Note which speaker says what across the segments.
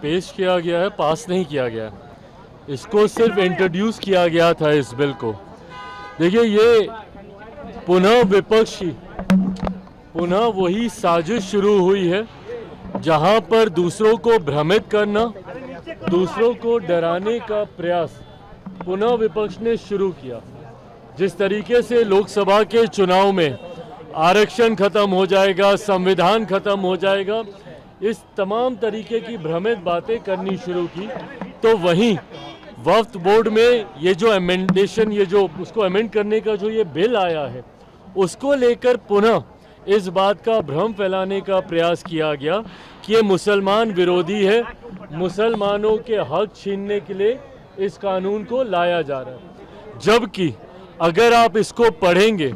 Speaker 1: पेश किया गया है, पास नहीं किया गया है। इसको सिर्फ इंट्रोड्यूस किया गया था इस बिल को। देखिए, ये पुनः वही साजिश शुरू हुई है जहां पर दूसरों को भ्रमित करना, दूसरों को डराने का प्रयास पुनः विपक्ष ने शुरू किया। जिस तरीके से लोकसभा के चुनाव में आरक्षण खत्म हो जाएगा, संविधान खत्म हो जाएगा, इस तमाम तरीके की भ्रमित बातें करनी शुरू की, तो वहीं वक्फ बोर्ड में ये जो अमेंडेशन, ये जो उसको अमेंड करने का जो ये बिल आया है, उसको लेकर पुनः इस बात का भ्रम फैलाने का प्रयास किया गया कि ये मुसलमान विरोधी है, मुसलमानों के हक छीनने के लिए इस कानून को लाया जा रहा है। जबकि अगर आप इसको पढ़ेंगे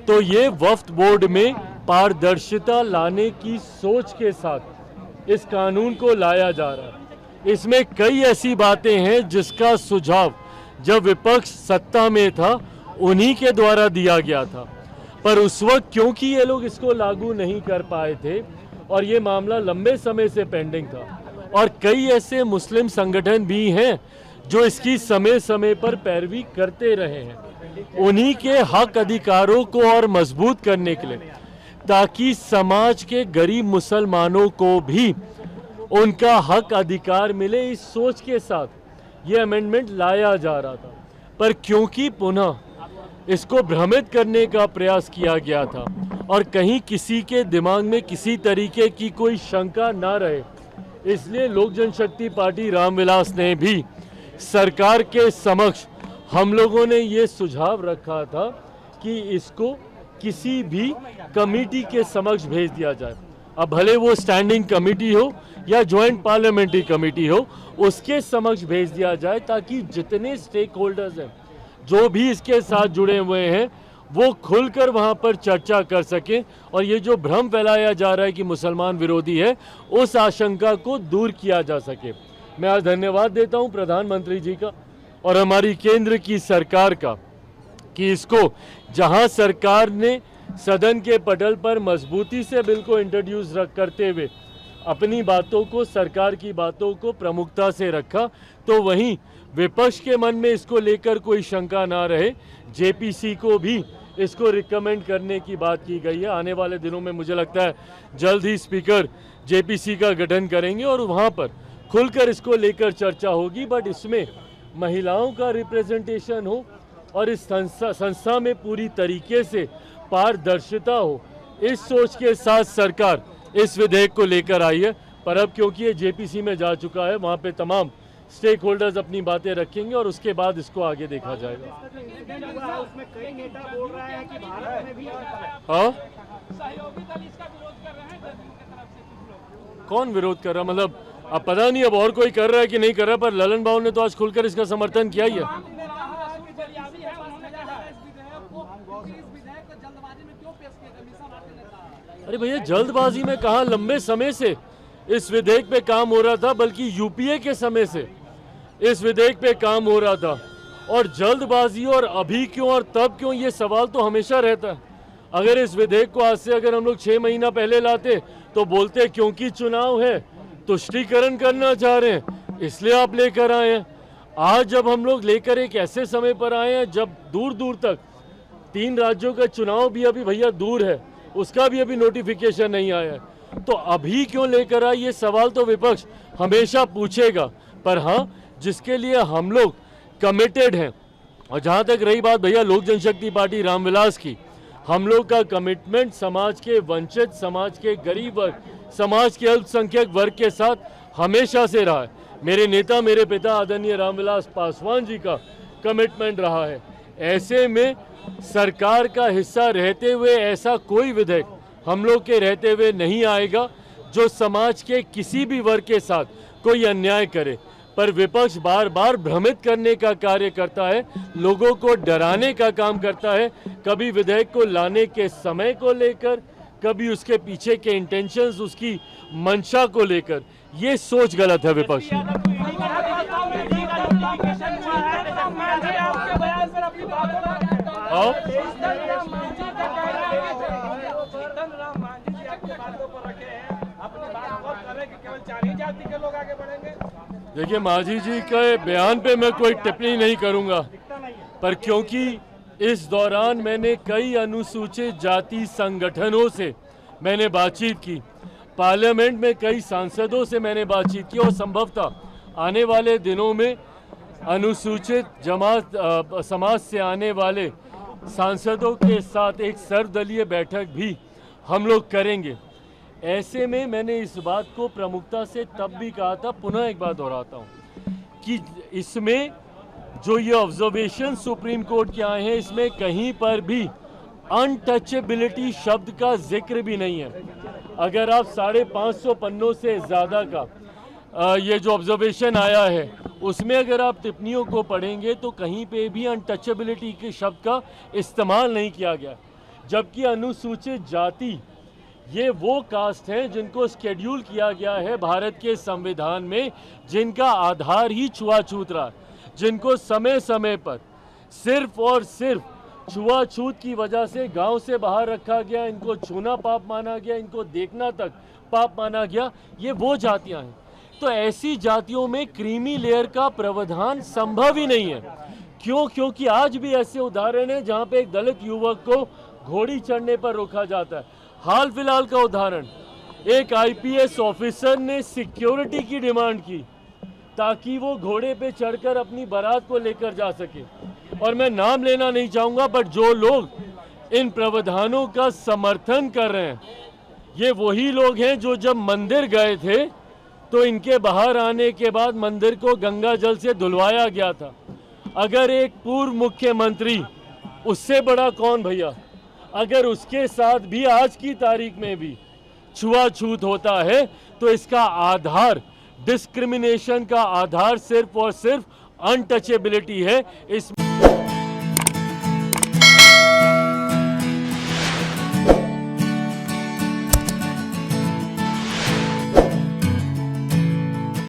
Speaker 1: तो ये वक्फ बोर्ड में पारदर्शिता लाने की सोच के साथ इस कानून को लाया जा रहा है। इसमें कई ऐसी बातें हैं जिसका सुझाव जब विपक्ष सत्ता में था उन्हीं के द्वारा दिया गया था, पर उस वक्त क्योंकि ये लोग इसको लागू नहीं कर पाए थे और ये मामला लंबे समय से पेंडिंग था, और कई ऐसे मुस्लिम संगठन भी हैं जो इसकी समय समय पर पैरवी करते रहे हैं, उन्हीं के हक अधिकारों को और मजबूत करने के लिए, ताकि समाज के गरीब मुसलमानों को भी उनका हक अधिकार मिले, इस सोच के साथ ये अमेंडमेंट लाया जा रहा था। पर क्योंकि पुनः इसको भ्रमित करने का प्रयास किया गया था और कहीं किसी के दिमाग में किसी तरीके की कोई शंका ना रहे, इसलिए लोक जनशक्ति पार्टी रामविलास ने भी सरकार के समक्ष, हम लोगों ने ये सुझाव रखा था कि इसको किसी भी कमेटी के समक्ष भेज दिया जाए। अब भले वो स्टैंडिंग कमेटी हो या ज्वाइंट पार्लियामेंट्री कमेटी हो, उसके समक्ष भेज दिया जाए, ताकि जितने स्टेक होल्डर्स हैं, जो भी इसके साथ जुड़े हुए हैं, वो खुलकर वहां पर चर्चा कर सकें और ये जो भ्रम फैलाया जा रहा है कि मुसलमान विरोधी है, उस आशंका को दूर किया जा सके। मैं आज धन्यवाद देता हूं प्रधानमंत्री जी का और हमारी केंद्र की सरकार का कि इसको जहां सरकार ने सदन के पटल पर मजबूती से बिल को इंट्रोड्यूस करते हुए अपनी बातों को, सरकार की बातों को प्रमुखता से रखा, तो वहीं विपक्ष के मन में इसको लेकर कोई शंका ना रहे, जेपीसी को भी इसको रिकमेंड करने की बात की गई है। आने वाले दिनों में मुझे लगता है जल्द ही स्पीकर जेपीसी का गठन करेंगे और वहाँ पर खुलकर इसको लेकर चर्चा होगी, बट इसमें महिलाओं का रिप्रेजेंटेशन हो और इस संस्था में पूरी तरीके से पारदर्शिता हो, इस सोच के साथ सरकार इस विधेयक को लेकर आई है। पर अब क्योंकि ये जेपीसी में जा चुका है, वहाँ पे तमाम स्टेक होल्डर्स अपनी बातें रखेंगे और उसके बाद इसको आगे देखा जाएगा। हाँ, कौन विरोध कर रहा, मतलब अब पता नहीं अब और कोई कर रहा है कि नहीं कर रहा, पर ललन बाबू ने तो आज खुलकर इसका समर्थन किया ही है। अरे भैया, जल्दबाजी में कहा, लंबे समय से इस विधेयक पे काम हो रहा था, बल्कि यूपीए के समय से इस विधेयक पे काम हो रहा था, और जल्दबाजी और अभी क्यों और तब क्यों, ये सवाल तो हमेशा रहता है। अगर इस विधेयक को आज से अगर हम लोग 6 महीना पहले लाते तो बोलते क्योंकि चुनाव है, तुष्टीकरण करना चाह रहे हैं इसलिए आप लेकर आए हैं। आज जब हम लोग लेकर एक ऐसे समय पर आए हैं जब दूर दूर तक 3 राज्यों का चुनाव भी अभी भैया दूर है, उसका भी अभी नोटिफिकेशन नहीं आया है, तो अभी क्यों लेकर आए, ये सवाल तो विपक्ष हमेशा पूछेगा। पर हाँ, जिसके लिए हम लोग कमिटेड हैं, और जहाँ तक रही बात भैया लोक जनशक्ति पार्टी रामविलास की, हम लोग का कमिटमेंट समाज के वंचित, समाज के गरीब वर्ग, समाज के अल्पसंख्यक वर्ग के साथ हमेशा से रहा है। मेरे नेता, मेरे पिता आदरणीय रामविलास पासवान जी का कमिटमेंट रहा है। ऐसे में सरकार का हिस्सा रहते हुए ऐसा कोई विधेयक हम लोग के रहते हुए नहीं आएगा जो समाज के किसी भी वर्ग के साथ कोई अन्याय करे। पर विपक्ष बार बार भ्रमित करने का कार्य करता है, लोगों को डराने का काम करता है, कभी विधेयक को लाने के समय को लेकर, कभी उसके पीछे के इंटेंशंस, उसकी मंशा को लेकर। ये सोच गलत है विपक्ष।
Speaker 2: अपनी बात और करें कि केवल 4 ही जाति के लोग आगे बढ़ेंगे।
Speaker 1: देखिए, मांझी जी के बयान पे मैं कोई टिप्पणी नहीं करूंगा, पर क्योंकि इस दौरान मैंने कई अनुसूचित जाति संगठनों से मैंने बातचीत की, पार्लियामेंट में कई सांसदों से मैंने बातचीत की, और संभवतः आने वाले दिनों में अनुसूचित समाज से आने वाले सांसदों के साथ एक सर्वदलीय बैठक भी हम लोग करेंगे। ऐसे में मैंने इस बात को प्रमुखता से तब भी कहा था, पुनः एक बात दोहराता हूँ कि इसमें जो ये ऑब्जर्वेशन सुप्रीम कोर्ट के आए हैं, इसमें कहीं पर भी अनटचेबिलिटी शब्द का जिक्र भी नहीं है। अगर आप 550 पन्नों से ज़्यादा का ये जो ऑब्जर्वेशन आया है, उसमें अगर आप टिप्पणियों को पढ़ेंगे तो कहीं पे भी अनटचेबिलिटी के शब्द का इस्तेमाल नहीं किया गया। जबकि अनुसूचित जाति ये वो कास्ट हैं जिनको शेड्यूल किया गया है भारत के संविधान में, जिनका आधार ही छुआछूत रहा, जिनको समय समय पर सिर्फ और सिर्फ छुआछूत की वजह से गांव से बाहर रखा गया, इनको छूना पाप माना गया, इनको देखना तक पाप माना गया। ये वो जातियां हैं। तो ऐसी जातियों में क्रीमी लेयर का प्रावधान संभव ही नहीं है। क्यों? क्योंकि आज भी ऐसे उदाहरण हैं जहां पे एक दलित युवक को घोड़ी चढ़ने पर रोका जाता है। हाल फिलहाल का उदाहरण, एक आईपीएस ऑफिसर ने सिक्योरिटी की डिमांड की ताकि वो घोड़े पे चढ़कर अपनी बारात को लेकर जा सके। और मैं नाम लेना नहीं चाहूंगा, बट जो लोग इन प्रावधानों का समर्थन कर रहे हैं, ये वही लोग हैं जो जब मंदिर गए थे तो इनके बाहर आने के बाद मंदिर को गंगा जल से धुलवाया गया था। अगर एक पूर्व मुख्यमंत्री, उससे बड़ा कौन भैया, अगर उसके साथ भी आज की तारीख में भी छुआछूत होता है तो इसका आधार, डिस्क्रिमिनेशन का आधार सिर्फ और सिर्फ अनटचेबिलिटी है। इस